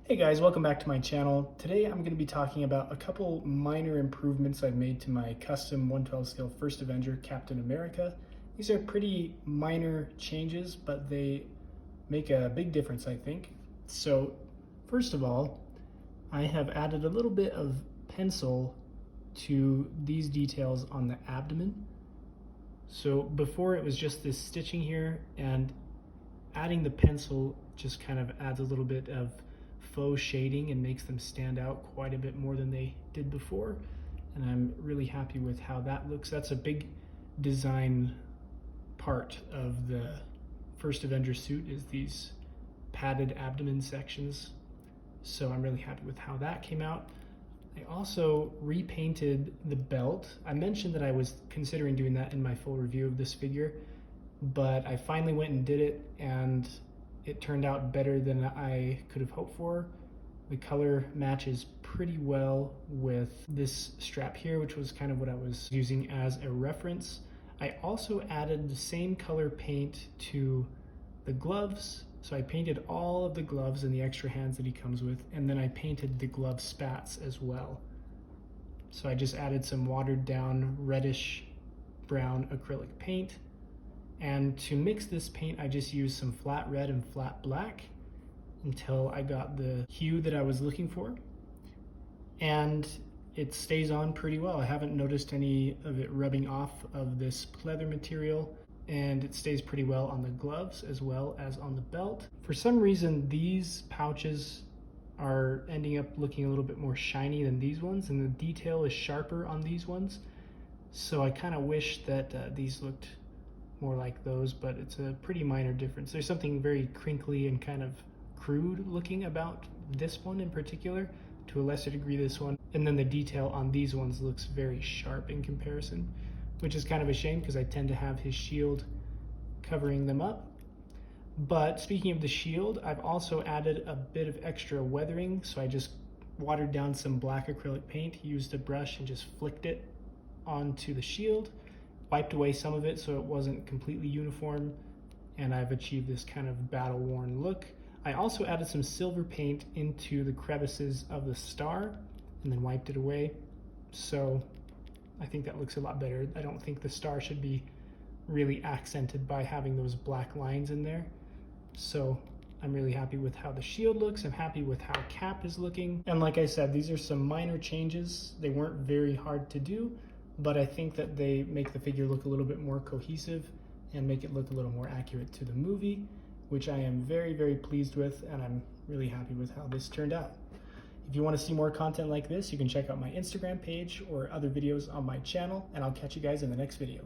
Hey guys, welcome back to my channel. Today I'm going to be talking about a couple minor improvements I've made to my custom 112 scale First Avenger Captain America. These are pretty minor changes, but they make a big difference, I think. So first of all, I have added a little bit of pencil to these details on the abdomen. So before it was just this stitching here, and adding the pencil just kind of adds a little bit of faux shading and makes them stand out quite a bit more than they did before, and I'm really happy with how that looks. That's a big design part of the First Avenger suit, is these padded abdomen sections, so I'm really happy with how that came out. I also repainted the belt. I mentioned that I was considering doing that in my full review of this figure, but I finally went and did it, and it turned out better than I could have hoped for. The color matches pretty well with this strap here, which was kind of what I was using as a reference. I also added the same color paint to the gloves. So I painted all of the gloves and the extra hands that he comes with, and then I painted the glove spats as well. So I just added some watered down reddish brown acrylic paint. And to mix this paint, I just used some flat red and flat black until I got the hue that I was looking for. And it stays on pretty well. I haven't noticed any of it rubbing off of this leather material, and it stays pretty well on the gloves as well as on the belt. For some reason, these pouches are ending up looking a little bit more shiny than these ones, and the detail is sharper on these ones. So I kind of wish that these looked more like those, but it's a pretty minor difference. There's something very crinkly and kind of crude looking about this one in particular, to a lesser degree this one, and then the detail on these ones looks very sharp in comparison, which is kind of a shame because I tend to have his shield covering them up. But speaking of the shield, I've also added a bit of extra weathering, so I just watered down some black acrylic paint, used a brush and just flicked it onto the shield, wiped away some of it so it wasn't completely uniform, and I've achieved this kind of battle-worn look. I also added some silver paint into the crevices of the star and then wiped it away, so I think that looks a lot better. I don't think the star should be really accented by having those black lines in there. So I'm really happy with how the shield looks. I'm happy with how Cap is looking. And like I said, these are some minor changes. They weren't very hard to do, but I think that they make the figure look a little bit more cohesive and make it look a little more accurate to the movie, which I am very, very pleased with, and I'm really happy with how this turned out. If you want to see more content like this, you can check out my Instagram page or other videos on my channel, and I'll catch you guys in the next video.